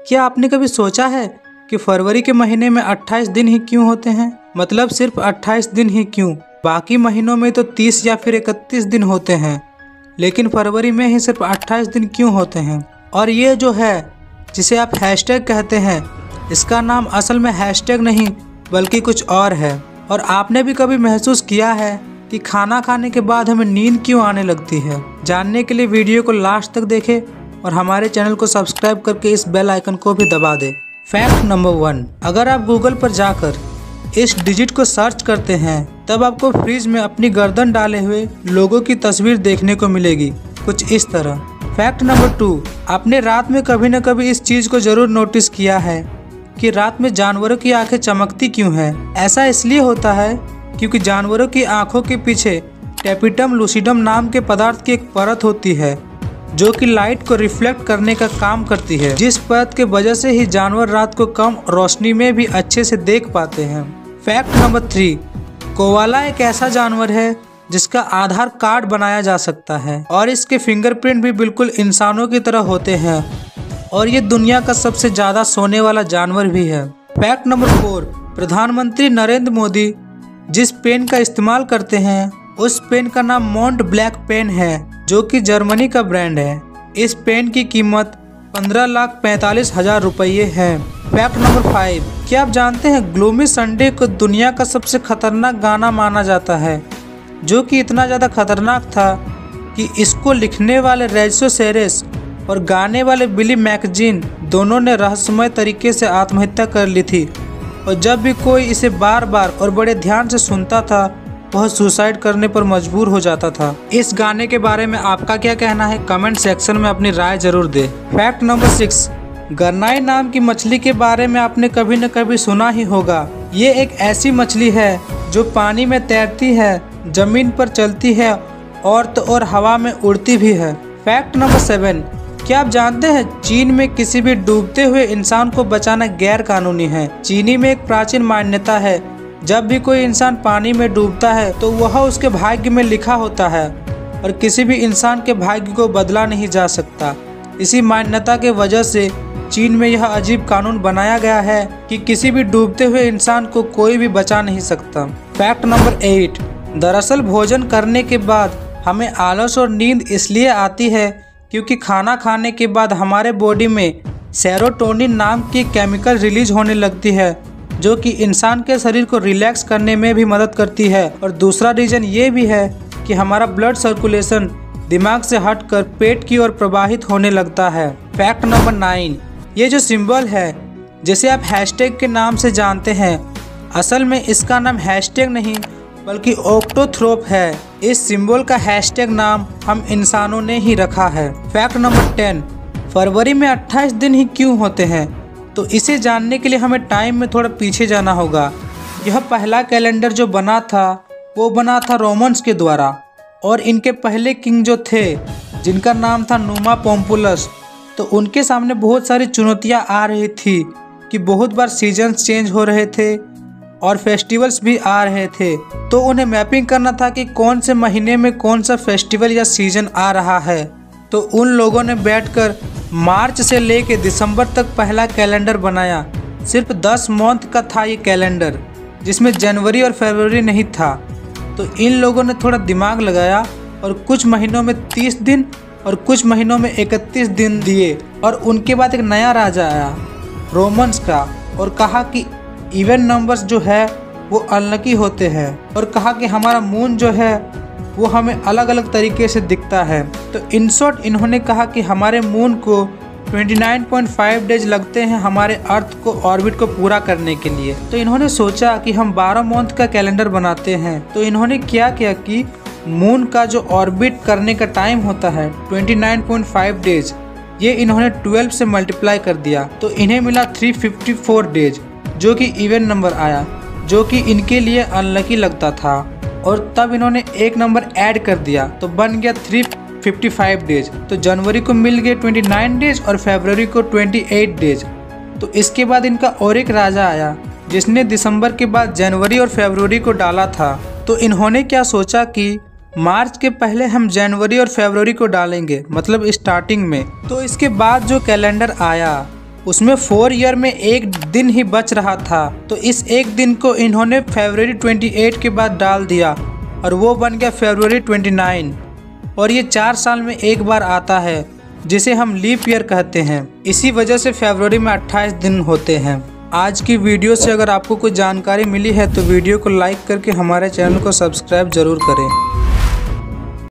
क्या आपने कभी सोचा है कि फरवरी के महीने में 28 दिन ही क्यों होते हैं? मतलब सिर्फ 28 दिन ही क्यों? बाकी महीनों में तो 30 या फिर 31 दिन होते हैं, लेकिन फरवरी में ही सिर्फ 28 दिन क्यों होते हैं? और ये जो है जिसे आप हैशटैग कहते हैं, इसका नाम असल में हैशटैग नहीं बल्कि कुछ और है। और आपने भी कभी महसूस किया है कि खाना खाने के बाद हमें नींद क्यों आने लगती है? जानने के लिए वीडियो को लास्ट तक देखें और हमारे चैनल को सब्सक्राइब करके इस बेल आइकन को भी दबा दें। फैक्ट नंबर 1, अगर आप गूगल पर जाकर इस डिजिट को सर्च करते हैं तब आपको फ्रिज में अपनी गर्दन डाले हुए लोगों की तस्वीर देखने को मिलेगी, कुछ इस तरह। फैक्ट नंबर 2, आपने रात में कभी न कभी इस चीज़ को ज़रूर नोटिस किया है कि रात में जानवरों की आंखें चमकती क्यों हैं? ऐसा इसलिए होता है क्योंकि जानवरों की आंखों के पीछे टेपिटम लूसिडम नाम के पदार्थ की एक परत होती है जो कि लाइट को रिफ्लेक्ट करने का काम करती है, जिस परत के वजह से ही जानवर रात को कम रोशनी में भी अच्छे से देख पाते हैं। फैक्ट नंबर 3, कोआला एक ऐसा जानवर है जिसका आधार कार्ड बनाया जा सकता है और इसके फिंगरप्रिंट भी बिल्कुल इंसानों की तरह होते हैं और ये दुनिया का सबसे ज़्यादा सोने वाला जानवर भी है। फैक्ट नंबर 4, प्रधानमंत्री नरेंद्र मोदी जिस पेन का इस्तेमाल करते हैं उस पेन का नाम मोंट ब्लैक पेन है, जो कि जर्मनी का ब्रांड है। इस पेन की कीमत 15,45,000 रुपये है। फैक्ट नंबर 5, क्या आप जानते हैं ग्लूमी संडे को दुनिया का सबसे खतरनाक गाना माना जाता है, जो कि इतना ज़्यादा खतरनाक था कि इसको लिखने वाले रेजो सेरेस और गाने वाले बिली मैकजीन दोनों ने रहस्यमय तरीके से आत्महत्या कर ली थी। और जब भी कोई इसे बार बार और बड़े ध्यान से सुनता था वह सुसाइड करने पर मजबूर हो जाता था। इस गाने के बारे में आपका क्या कहना है? कमेंट सेक्शन में अपनी राय जरूर दें। फैक्ट नंबर 6, गरनाई नाम की मछली के बारे में आपने कभी न कभी सुना ही होगा। ये एक ऐसी मछली है जो पानी में तैरती है, जमीन पर चलती है और हवा में उड़ती भी है। फैक्ट नंबर 7, क्या आप जानते हैं चीन में किसी भी डूबते हुए इंसान को बचाना गैर कानूनी है? चीनी में एक प्राचीन मान्यता है, जब भी कोई इंसान पानी में डूबता है तो वह उसके भाग्य में लिखा होता है और किसी भी इंसान के भाग्य को बदला नहीं जा सकता। इसी मान्यता के वजह से चीन में यह अजीब कानून बनाया गया है कि किसी भी डूबते हुए इंसान को कोई भी बचा नहीं सकता। फैक्ट नंबर 8, दरअसल भोजन करने के बाद हमें आलस और नींद इसलिए आती है क्योंकि खाना खाने के बाद हमारे बॉडी में सेरोटोनिन नाम की केमिकल रिलीज होने लगती है, जो कि इंसान के शरीर को रिलैक्स करने में भी मदद करती है। और दूसरा रीज़न ये भी है कि हमारा ब्लड सर्कुलेशन दिमाग से हटकर पेट की ओर प्रवाहित होने लगता है। फैक्ट नंबर 9, ये जो सिंबल है जिसे आप हैशटैग के नाम से जानते हैं, असल में इसका नाम हैशटैग नहीं बल्कि ऑक्टोथ्रोप है। इस सिंबल का हैशटैग नाम हम इंसानों ने ही रखा है। फैक्ट नंबर 10, फरवरी में 28 दिन ही क्यों होते हैं? तो इसे जानने के लिए हमें टाइम में थोड़ा पीछे जाना होगा। यह पहला कैलेंडर जो बना था वो बना था रोमन्स के द्वारा और इनके पहले किंग जो थे जिनका नाम था नुमा पोम्पुलस, तो उनके सामने बहुत सारी चुनौतियां आ रही थी कि बहुत बार सीजन्स चेंज हो रहे थे और फेस्टिवल्स भी आ रहे थे, तो उन्हें मैपिंग करना था कि कौन से महीने में कौन सा फेस्टिवल या सीजन आ रहा है। तो उन लोगों ने बैठकर मार्च से लेके दिसंबर तक पहला कैलेंडर बनाया। सिर्फ 10 मंथ का था ये कैलेंडर, जिसमें जनवरी और फरवरी नहीं था। तो इन लोगों ने थोड़ा दिमाग लगाया और कुछ महीनों में 30 दिन और कुछ महीनों में 31 दिन दिए। और उनके बाद एक नया राजा आया रोमन्स का और कहा कि इवन नंबर्स जो है वो अनलकी होते हैं और कहा कि हमारा मून जो है वो हमें अलग अलग तरीके से दिखता है। तो इन शॉर्ट इन्होंने कहा कि हमारे मून को 29.5 डेज लगते हैं हमारे अर्थ को ऑर्बिट को पूरा करने के लिए। तो इन्होंने सोचा कि हम 12 मंथ का कैलेंडर बनाते हैं। तो इन्होंने क्या किया कि मून का जो ऑर्बिट करने का टाइम होता है 29.5 डेज, ये इन्होंने 12 से मल्टीप्लाई कर दिया तो इन्हें मिला 354 डेज, जो कि इवन नंबर आया, जो कि इनके लिए अनलकी लगता था। और तब इन्होंने एक नंबर ऐड कर दिया तो बन गया 355 डेज। तो जनवरी को मिल गए 29 डेज और फरवरी को 28 डेज। तो इसके बाद इनका और एक राजा आया जिसने दिसंबर के बाद जनवरी और फरवरी को डाला था। तो इन्होंने क्या सोचा कि मार्च के पहले हम जनवरी और फरवरी को डालेंगे, मतलब स्टार्टिंग में। तो इसके बाद जो कैलेंडर आया उसमें 4 ईयर में एक दिन ही बच रहा था, तो इस एक दिन को इन्होंने फरवरी 28 के बाद डाल दिया और वो बन गया फरवरी 29। और ये 4 साल में एक बार आता है जिसे हम लीप ईयर कहते हैं। इसी वजह से फरवरी में 28 दिन होते हैं। आज की वीडियो से अगर आपको कोई जानकारी मिली है तो वीडियो को लाइक करके हमारे चैनल को सब्सक्राइब जरूर करें।